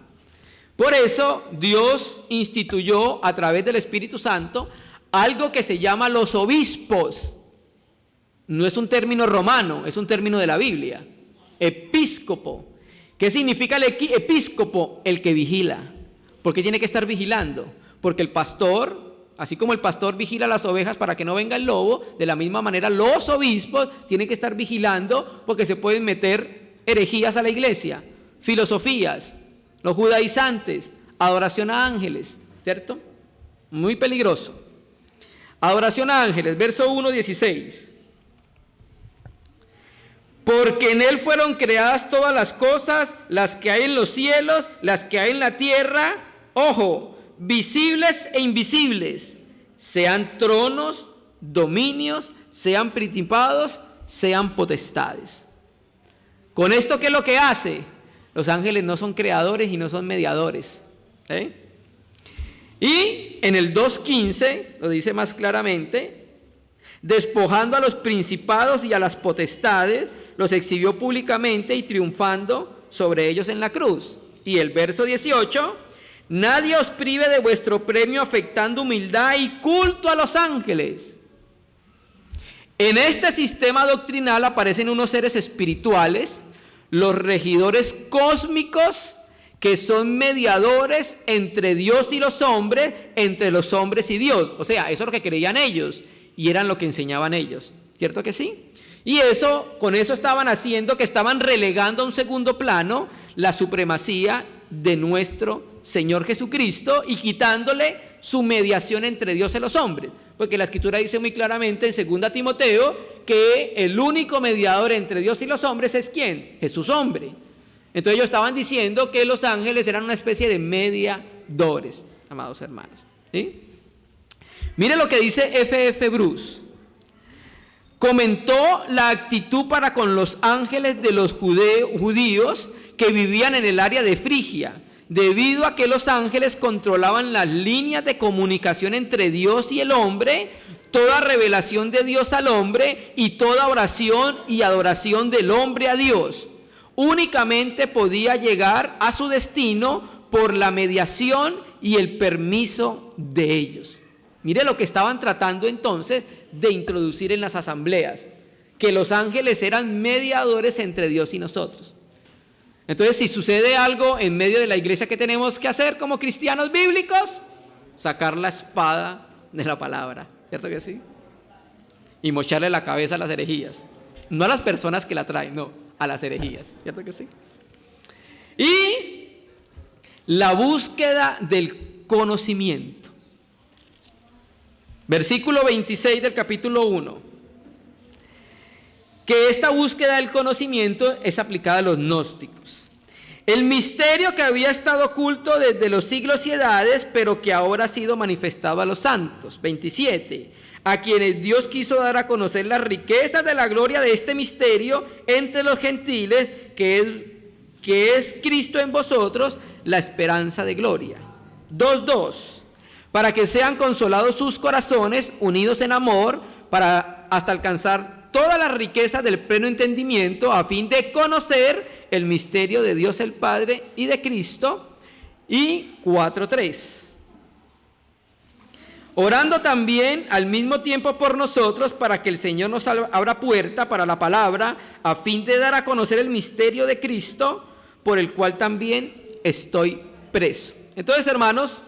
Por eso Dios instituyó a través del Espíritu Santo algo que se llama los obispos. No es un término romano, es un término de la Biblia. Episcopo. ¿Qué significa el episcopo? El que vigila. ¿Por qué tiene que estar vigilando? Porque el pastor, así como el pastor vigila las ovejas para que no venga el lobo, de la misma manera los obispos tienen que estar vigilando, porque se pueden meter herejías a la iglesia, filosofías, los judaizantes, adoración a ángeles, ¿cierto? Muy peligroso. Adoración a ángeles, verso 1:16. Porque en él fueron creadas todas las cosas, las que hay en los cielos, las que hay en la tierra, ojo, visibles e invisibles, sean tronos, dominios, sean principados, sean potestades. Con esto, ¿qué es lo que hace? Los ángeles no son creadores y no son mediadores, ¿eh? Y en el 2:15 lo dice más claramente: despojando a los principados y a las potestades, los exhibió públicamente y triunfando sobre ellos en la cruz. Y el verso 18: nadie os prive de vuestro premio, afectando humildad y culto a los ángeles. En este sistema doctrinal aparecen unos seres espirituales, los regidores cósmicos, que son mediadores entre Dios y los hombres, entre los hombres y Dios. O sea, eso es lo que creían ellos y eran lo que enseñaban ellos, ¿cierto que sí? Y con eso estaban haciendo que estaban relegando a un segundo plano la supremacía de nuestro Señor Jesucristo y quitándole su mediación entre Dios y los hombres. Porque la Escritura dice muy claramente en 2 Timoteo que el único mediador entre Dios y los hombres es ¿quién? Jesús hombre. Entonces ellos estaban diciendo que los ángeles eran una especie de mediadores, amados hermanos, ¿sí? Mire lo que dice F.F. Bruce. Comentó la actitud para con los ángeles de los judíos que vivían en el área de Frigia, debido a que los ángeles controlaban las líneas de comunicación entre Dios y el hombre, toda revelación de Dios al hombre y toda oración y adoración del hombre a Dios. Únicamente podía llegar a su destino por la mediación y el permiso de ellos. Mire lo que estaban tratando entonces de introducir en las asambleas, que los ángeles eran mediadores entre Dios y nosotros. Entonces, si sucede algo en medio de la iglesia, ¿qué tenemos que hacer como cristianos bíblicos? Sacar la espada de la palabra, ¿cierto que sí? Y mocharle la cabeza a las herejías. No a las personas que la traen, no, a las herejías, ¿cierto que sí? Y la búsqueda del conocimiento. Versículo 26 del capítulo 1. Que esta búsqueda del conocimiento es aplicada a los gnósticos. El misterio que había estado oculto desde los siglos y edades, pero que ahora ha sido manifestado a los santos. 27. A quienes Dios quiso dar a conocer las riquezas de la gloria de este misterio entre los gentiles, que es que es Cristo en vosotros, la esperanza de gloria. 2:2, para que sean consolados sus corazones, unidos en amor, para hasta alcanzar toda la riqueza del pleno entendimiento, a fin de conocer el misterio de Dios el Padre y de Cristo. Y 4:3, orando también al mismo tiempo por nosotros, para que el Señor nos abra puerta para la palabra, a fin de dar a conocer el misterio de Cristo, por el cual también estoy preso. Entonces, hermanos,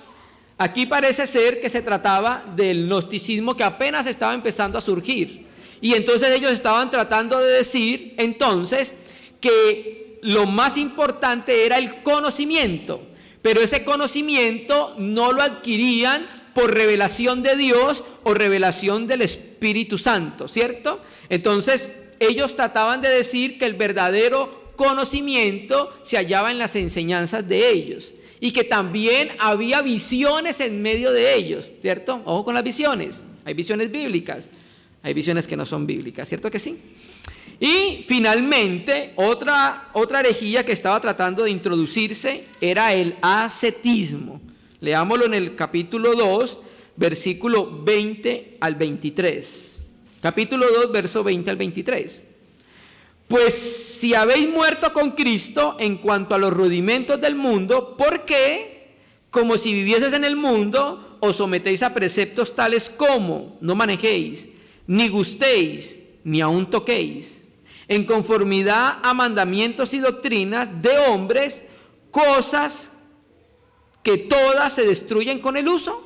aquí parece ser que se trataba del gnosticismo que apenas estaba empezando a surgir. Y entonces ellos estaban tratando de decir, entonces, que lo más importante era el conocimiento, pero ese conocimiento no lo adquirían por revelación de Dios o revelación del Espíritu Santo, ¿cierto? Entonces ellos trataban de decir que el verdadero conocimiento se hallaba en las enseñanzas de ellos y que también había visiones en medio de ellos, ¿cierto? Ojo con las visiones, hay visiones bíblicas, hay visiones que no son bíblicas, ¿cierto que sí? Y finalmente, otra herejía que estaba tratando de introducirse era el ascetismo. Leámoslo en el capítulo 2, versículo 20 al 23. Capítulo 2, verso 20 al 23. Pues si habéis muerto con Cristo en cuanto a los rudimentos del mundo, ¿por qué, como si vivieses en el mundo, os sometéis a preceptos tales como no manejéis, ni gustéis, ni aun toquéis, en conformidad a mandamientos y doctrinas de hombres, cosas que todas se destruyen con el uso?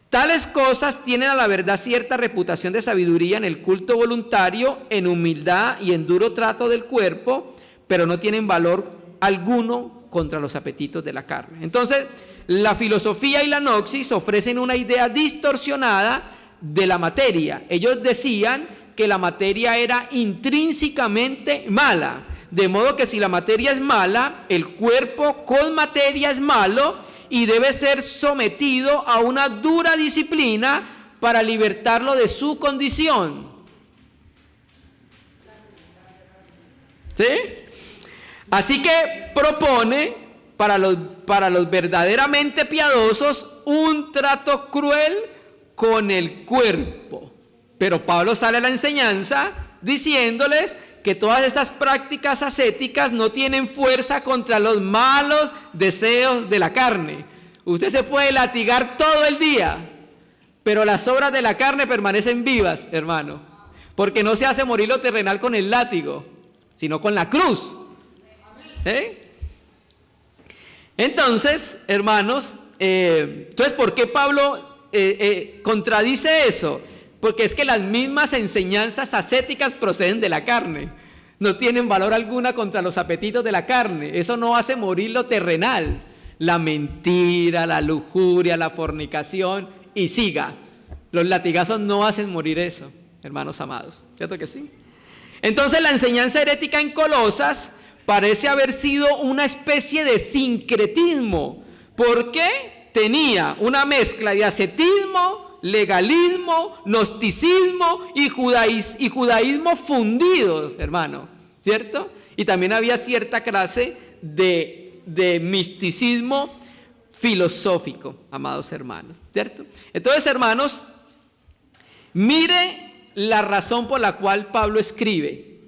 Tales cosas tienen a la verdad cierta reputación de sabiduría en el culto voluntario, en humildad y en duro trato del cuerpo, pero no tienen valor alguno contra los apetitos de la carne. Entonces, la filosofía y la gnosis ofrecen una idea distorsionada de la materia. Ellos decían que la materia era intrínsecamente mala, de modo que si la materia es mala, el cuerpo con materia es malo y debe ser sometido a una dura disciplina para libertarlo de su condición. ¿Sí? Así que propone para los verdaderamente piadosos un trato cruel con el cuerpo. Pero Pablo sale a la enseñanza diciéndoles que todas estas prácticas ascéticas no tienen fuerza contra los malos deseos de la carne. Usted se puede latigar todo el día, pero las obras de la carne permanecen vivas, hermano, porque no se hace morir lo terrenal con el látigo, sino con la cruz. Entonces, hermanos, ¿por qué Pablo contradice eso? Porque es que las mismas enseñanzas ascéticas proceden de la carne. No tienen valor alguna contra los apetitos de la carne. Eso no hace morir lo terrenal. La mentira, la lujuria, la fornicación y siga. Los latigazos no hacen morir eso, hermanos amados. ¿Cierto que sí? Entonces la enseñanza herética en Colosas parece haber sido una especie de sincretismo. Porque tenía una mezcla de ascetismo, legalismo, gnosticismo y judaísmo fundidos, hermano, ¿cierto? Y también había cierta clase de misticismo filosófico, amados hermanos, ¿cierto? Entonces, hermanos, mire la razón por la cual Pablo escribe.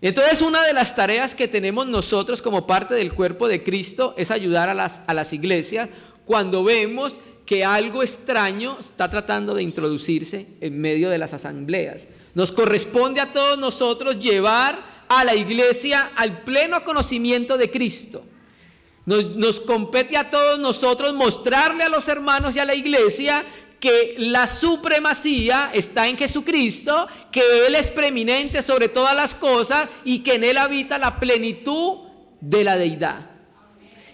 Entonces, una de las tareas que tenemos nosotros como parte del cuerpo de Cristo es ayudar a las iglesias cuando vemos que algo extraño está tratando de introducirse en medio de las asambleas. Nos corresponde a todos nosotros llevar a la iglesia al pleno conocimiento de Cristo. Nos compete a todos nosotros mostrarle a los hermanos y a la iglesia que la supremacía está en Jesucristo, que Él es preeminente sobre todas las cosas y que en Él habita la plenitud de la deidad.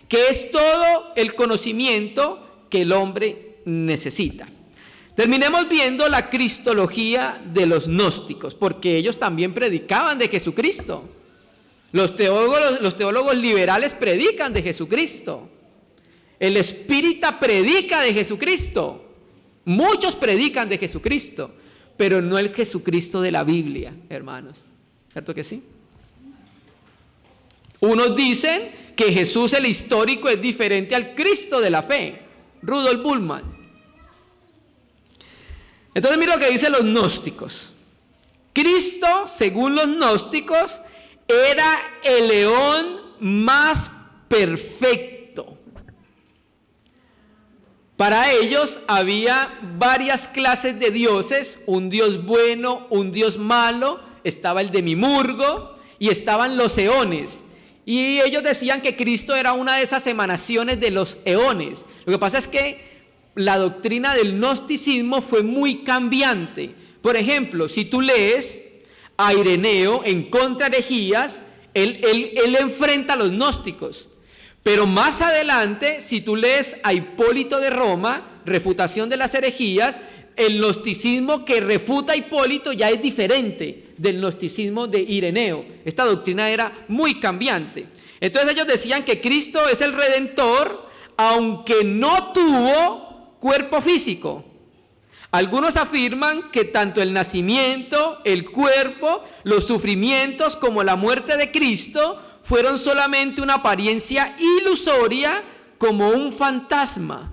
Que es todo el conocimiento que el hombre necesita. Terminemos viendo la cristología de los gnósticos, porque ellos también predicaban de Jesucristo. Los teólogos liberales predican de Jesucristo. El espírita predica de Jesucristo. Muchos predican de Jesucristo, pero no el Jesucristo de la Biblia, hermanos. ¿Cierto que sí? Unos dicen que Jesús el histórico es diferente al Cristo de la fe, Rudolf Bultmann. Entonces mira lo que dicen los gnósticos. Cristo, según los gnósticos, era el león más perfecto. Para ellos había varias clases de dioses, un dios bueno, un dios malo, estaba el demimurgo y estaban los eones. Y ellos decían que Cristo era una de esas emanaciones de los eones. Lo que pasa es que la doctrina del gnosticismo fue muy cambiante. Por ejemplo, si tú lees a Ireneo en Contra Herejías, él enfrenta a los gnósticos. Pero más adelante, si tú lees a Hipólito de Roma, Refutación de las herejías, el gnosticismo que refuta a Hipólito ya es diferente del gnosticismo de Ireneo. Esta doctrina era muy cambiante. Entonces ellos decían que Cristo es el Redentor, aunque no tuvo cuerpo físico. Algunos afirman que tanto el nacimiento, el cuerpo, los sufrimientos como la muerte de Cristo fueron solamente una apariencia ilusoria como un fantasma.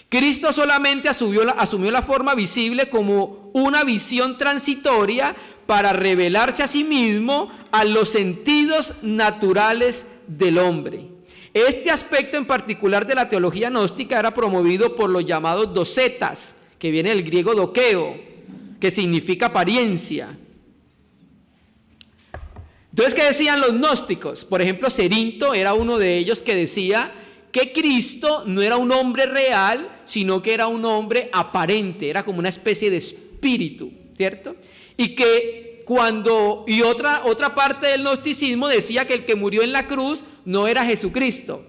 Cristo solamente asumió la forma visible como una visión transitoria para revelarse a sí mismo a los sentidos naturales del hombre. Este aspecto en particular de la teología gnóstica era promovido por los llamados docetas, que viene del griego dokeo, que significa apariencia. Entonces, ¿qué decían los gnósticos? Por ejemplo, Cerinto era uno de ellos que decía que Cristo no era un hombre real, sino que era un hombre aparente, era como una especie de espíritu, ¿cierto? Y que otra parte del gnosticismo decía que el que murió en la cruz no era Jesucristo,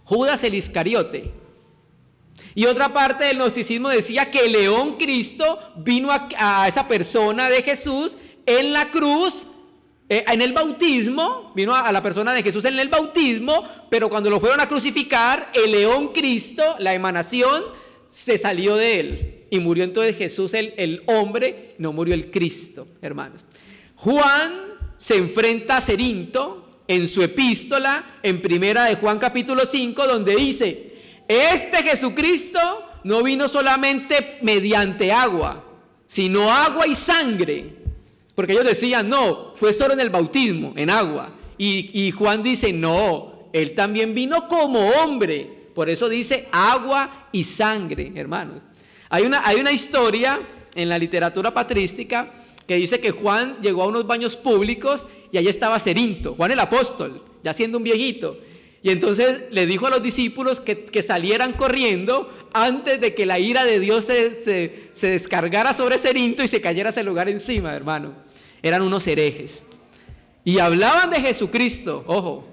Judas el Iscariote. Y otra parte del gnosticismo decía que el león Cristo vino a esa persona de Jesús en la cruz, en el bautismo, vino a la persona de Jesús en el bautismo, pero cuando lo fueron a crucificar, el león Cristo, la emanación, se salió de él y murió entonces Jesús el hombre, no murió el Cristo, hermanos. Juan se enfrenta a Cerinto en su epístola, en primera de Juan capítulo 5, donde dice: este Jesucristo no vino solamente mediante agua, sino agua y sangre. Porque ellos decían, no, fue solo en el bautismo, en agua. Y Juan dice, no, él también vino como hombre. Por eso dice agua y sangre, hermanos. Hay una historia en la literatura patrística que dice que Juan llegó a unos baños públicos y allí estaba Cerinto, Juan el apóstol, ya siendo un viejito. Y entonces le dijo a los discípulos que salieran corriendo antes de que la ira de Dios se descargara sobre Cerinto y se cayera ese lugar encima, hermano. Eran unos herejes. Y hablaban de Jesucristo. Ojo,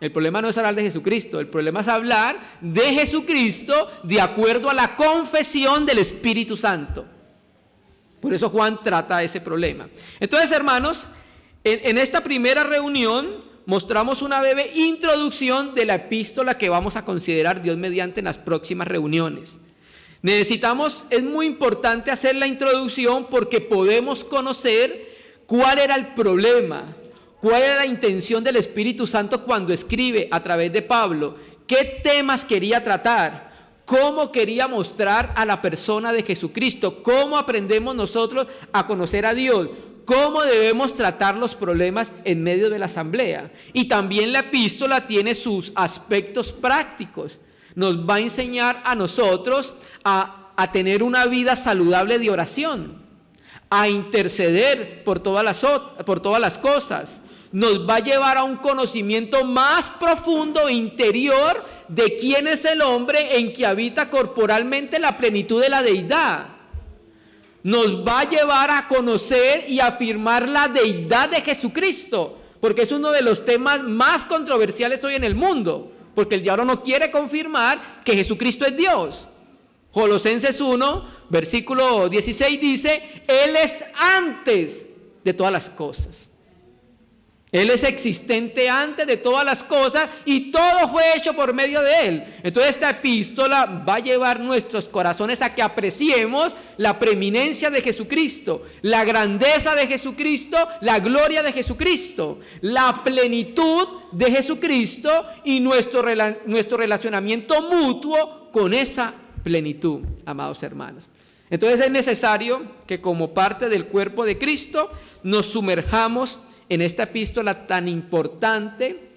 el problema no es hablar de Jesucristo, el problema es hablar de Jesucristo de acuerdo a la confesión del Espíritu Santo. Por eso Juan trata ese problema. Entonces, hermanos, en esta primera reunión mostramos una breve introducción de la epístola que vamos a considerar Dios mediante en las próximas reuniones. Es muy importante hacer la introducción porque podemos conocer cuál era el problema, cuál era la intención del Espíritu Santo cuando escribe a través de Pablo, qué temas quería tratar, cómo quería mostrar a la persona de Jesucristo, cómo aprendemos nosotros a conocer a Dios, cómo debemos tratar los problemas en medio de la asamblea. Y también la epístola tiene sus aspectos prácticos. Nos va a enseñar a nosotros a tener una vida saludable de oración, a interceder por todas las cosas. Nos va a llevar a un conocimiento más profundo e interior de quién es el hombre en que habita corporalmente la plenitud de la deidad. Nos va a llevar a conocer y afirmar la deidad de Jesucristo, porque es uno de los temas más controversiales hoy en el mundo, porque el diablo no quiere confirmar que Jesucristo es Dios. Colosenses 1, versículo 16 dice, Él es antes de todas las cosas. Él es existente antes de todas las cosas y todo fue hecho por medio de Él. Entonces esta epístola va a llevar nuestros corazones a que apreciemos la preeminencia de Jesucristo, la grandeza de Jesucristo, la gloria de Jesucristo, la plenitud de Jesucristo y nuestro relacionamiento mutuo con esa plenitud, amados hermanos. Entonces es necesario que como parte del cuerpo de Cristo nos sumerjamos en esta epístola tan importante,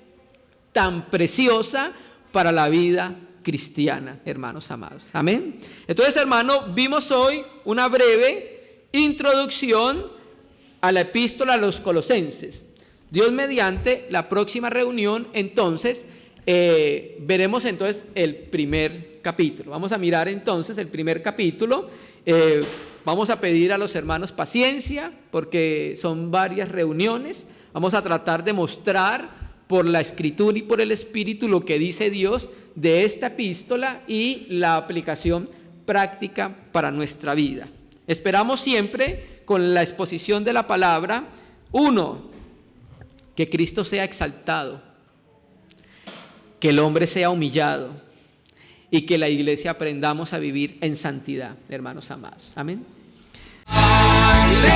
tan preciosa para la vida cristiana, hermanos amados. Amén. Entonces, hermano, vimos hoy una breve introducción a la epístola a los Colosenses. Dios mediante, la próxima reunión, entonces, veremos entonces el primer capítulo. Vamos a mirar entonces el primer capítulo. Vamos a pedir a los hermanos paciencia porque son varias reuniones. Vamos a tratar de mostrar por la Escritura y por el Espíritu lo que dice Dios de esta epístola y la aplicación práctica para nuestra vida. Esperamos siempre con la exposición de la palabra, uno, que Cristo sea exaltado, que el hombre sea humillado y que la iglesia aprendamos a vivir en santidad, hermanos amados. Amén. ¡Aleluya!